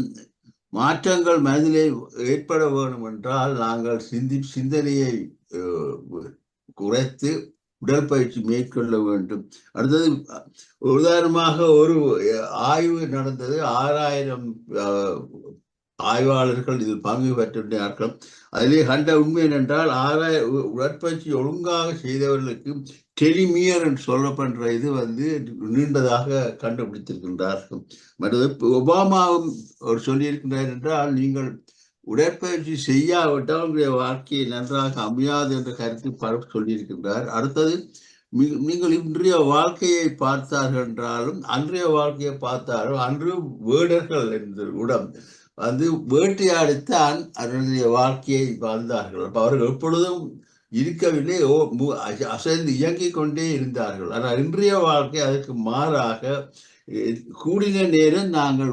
மாற்றங்கள் மனதிலே ஏற்பட வேண்டும் என்றால் நாங்கள் சிந்தனையை குறைத்து உடற்பயிற்சி மேற்கொள்ள வேண்டும். அடுத்தது உதாரணமாக ஒரு ஆய்வு நடந்தது. 6000 ஆய்வாளர்கள் இதில் பங்கு பெற்றிருந்தார்கள். அதிலே கண்ட உண்மை என்னென்றால் 6000 உடற்பயிற்சி ஒழுங்காக செய்தவர்களுக்கு டெலிமியர் என்று சொல்லப்படுற இது வந்து நீண்டதாக கண்டுபிடித்திருக்கின்றார்கள். மற்றது ஒபாமாவும் அவர் சொல்லியிருக்கின்றார் என்றால், நீங்கள் உடற்பயிற்சி செய்யாவிட்டால் உங்களுடைய வாழ்க்கையை நன்றாக அமையாது என்ற கருத்து சொல்லியிருக்கின்றார். அடுத்தது நீங்கள் இன்றைய வாழ்க்கையை பார்த்தார்கள் என்றாலும் அன்றைய வாழ்க்கையை பார்த்தாலும் அன்று வேடர்கள் என்ற உடம் வந்து வேட்டையாடித்தான் அவருடைய வாழ்க்கையை வாழ்ந்தார்கள். அவர்கள் எப்பொழுதும் இருக்கவில்லை, அசைந்து இயங்கிக் கொண்டே இருந்தார்கள். ஆனால் இன்றைய வாழ்க்கை அதற்கு மாறாக கூடின நேரம் நாங்கள்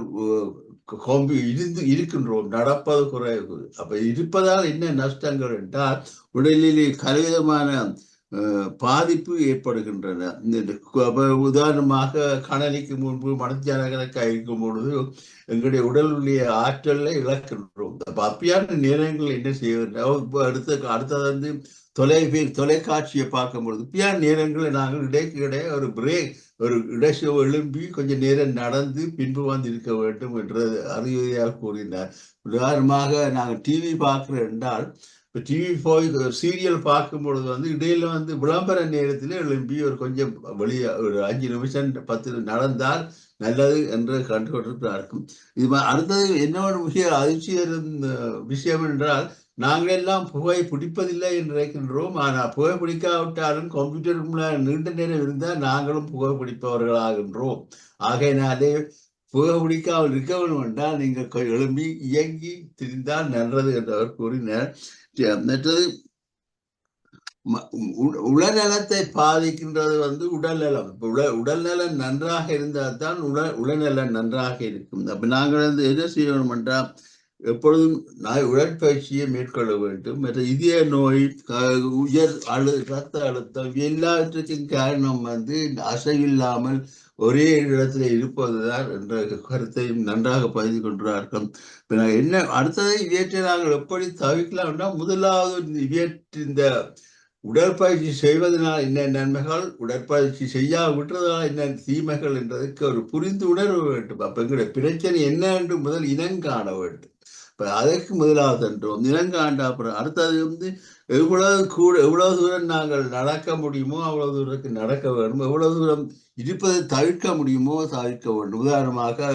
இருக்கின்றோம், நடப்பது குறைவு. அப்ப இருப்பதால் என்ன நஷ்டங்கள் என்றால் உடலிலே பலவிதமான பாதிப்பு ஏற்படுகின்றன. உதாரணமாக கணனிக்கு முன்பு மனத்தியானகனுக்கு இருக்கும் பொழுது எங்களுடைய உடலுடைய ஆற்றலை இழக்கின்றோம். அப்ப அப்படியான நேரங்கள் என்ன செய்வது? அடுத்தது வந்து தொலைக்காட்சியை பார்க்கும் பொழுது இப்படியான நேரங்களை நாங்கள் இடையே ஒரு இடைச்சோ எழும்பி கொஞ்சம் நேரம் நடந்து பின்பு வந்து இருக்க வேண்டும் என்று அறிவுரையாக கூறினார். உதாரணமாக நாங்கள் டிவி பார்க்கிறோம் என்றால், இப்போ டிவி போய் சீரியல் பார்க்கும் பொழுது வந்து இடையில வந்து விளம்பர நேரத்தில் எழும்பி ஒரு கொஞ்சம் வெளியே ஒரு 5 நிமிஷம் 10 நடந்தால் நல்லது என்று கண்டுகொண்டிருக்கிறார்கள். இது அடுத்தது என்ன மிக அதிர்ச்சி விஷயம் என்றால், நாங்கள் எல்லாம் புகை பிடிப்பதில்லை என்று நினைக்கின்றோம். ஆனால் புகை பிடிக்காவிட்டாலும் கம்ப்யூட்டருக்கு நீண்ட நேரம் இருந்தால் நாங்களும் புகை பிடிப்பவர்களாகின்றோம். ஆகையினாலே புகை பிடிக்காமல் இருக்க வேண்டும் என்றால் நீங்கள் எழும்பி இயங்கி திரிந்தால் நல்லது என்று அவர் கூறினார். மற்றது உடல்நலத்தை பாதிக்கின்றது வந்து உடல்நலம். உடல்நலம் நன்றாக இருந்தால் தான் உடல்நலம் நன்றாக இருக்கும். அப்ப நாங்கள் வந்து என்ன செய்யணும் என்றால் எப்பொழுதும் உடற்பயிற்சியை மேற்கொள்ள வேண்டும். மற்ற இதய நோய், உயர் ரத்த அழுத்தம் எல்லாவற்றுக்கும் காரணம் வந்து அசைவில்லாமல் ஒரே இடத்துல இருப்பதுதான் என்ற கருத்தையும் நன்றாக பதிவு கொண்டார்கள். என்ன அடுத்தது இவற்றை நாங்கள் எப்படி தவிர்க்கலாம்னா, முதலாவது இந்த உடற்பயிற்சி செய்வதனால் என்ன நன்மைகள், உடற்பயிற்சி செய்யா விட்டுறதால் என்ன தீமைகள் என்றதுக்கு ஒரு புரிந்து உணர்வு வேண்டும். அப்ப எங்களுடைய பிரச்சனை என்ன என்று முதல் இனங்காண வேண்டும். அதற்கு முதலாவது என்றோம் நிலங்காண்ட அப்புறம் அடுத்தது வந்து எவ்வளவு தூரம் நாங்கள் நடக்க முடியுமோ அவ்வளவு தூரத்துக்கு நடக்க வேண்டும், எவ்வளவு தூரம் இருப்பதை தவிர்க்க முடியுமோ தவிர்க்க வேண்டும். உதாரணமாக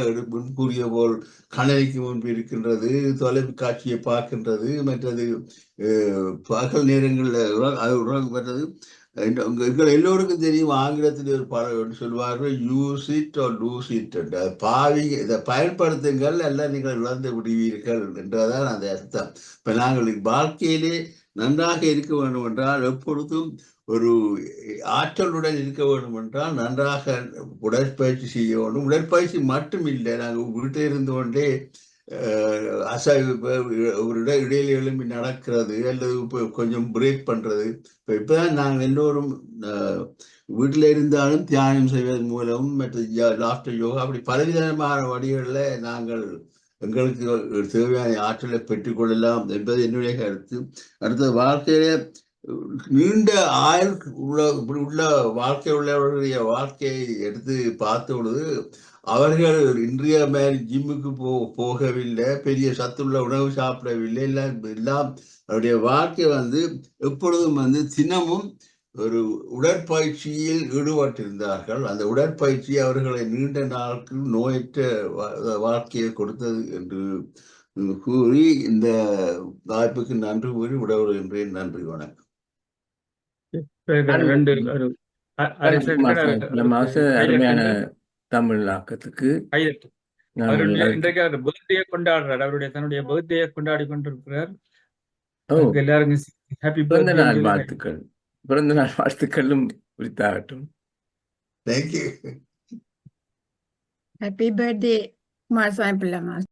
கூறிய போல் கணனிக்கு முன்பு இருக்கின்றது, தொலைக்காட்சியை பார்க்கின்றது, மற்றது பகல் நேரங்களில் மற்றது எங்கள் எல்லோருக்கும் தெரியும், ஆங்கிலத்தில் ஒரு பாடம் சொல்வார்கள், use it or loose it. பாவி இதை பயன்படுத்துங்கள் அல்ல நீங்கள் இழந்து விடுவீர்கள் என்றதான் அந்த அர்த்தம். இப்ப நாங்கள் வாழ்க்கையிலே நன்றாக இருக்க வேண்டும் என்றால், எப்பொழுதும் ஒரு ஆற்றலுடன் இருக்க வேண்டும் என்றால் நன்றாக உடற்பயிற்சி செய்ய வேண்டும். உடற்பயிற்சி மட்டும் இல்லை, நாங்கள் வீட்டில் இருந்து கொண்டே ஒரு இடையில எழும்பி நடக்கிறது அல்லது கொஞ்சம் பிரேக் பண்றது. இப்பதான் நாங்கள் எல்லோரும் வீட்டில் இருந்தாலும் தியானம் செய்வதன் மூலம் மற்ற லாஃப்டர் யோகா அப்படி பலவிதமான வழிகளில் நாங்கள் எங்களுக்கு தேவையான ஆற்றலை பெற்றுக்கொள்ளலாம் என்பது என்னுடைய கருத்து. அடுத்த வாழ்க்கையில நீண்ட ஆயுள் உள்ள வாழ்க்கை உள்ளவர்களுடைய வாழ்க்கையை எடுத்து பார்த்த பொழுது அவர்கள் இன்றைய மாதிரி ஜிம்முக்கு போகவில்லை, பெரிய சத்துள்ள உணவு சாப்பிடவில்லை, எல்லாம் அவருடைய வாழ்க்கை வந்து எப்பொழுதும் வந்து தினமும் ஒரு உடற்பயிற்சியில் ஈடுபட்டிருந்தார்கள். அந்த உடற்பயிற்சி அவர்களை நீண்ட நாளுக்கு நோயற்ற வாழ்க்கையை கொடுத்தது என்று கூறி இந்த வாய்ப்புக்கு நன்றி கூறி விடவிருக்கின்றேன். நன்றி, வணக்கம். அருமையான தமிழாக்கத்துக்கு இன்றைக்கு அவர் பர்த்டே கொண்டாடுறார். அவருடைய தன்னுடைய பர்த்டே கொண்டாடி கொண்டிருக்கிறார். எல்லாருக்கும் ஹாப்பி பிறந்த நாள் வாழ்த்துக்கள். பிறந்த நாள் வாழ்த்துக்களும் உரித்தாகட்டும். தேங்க்யூ. ஹாப்பி பர்த்டே மாசாய் பிள்ளை மாஸ்டர்.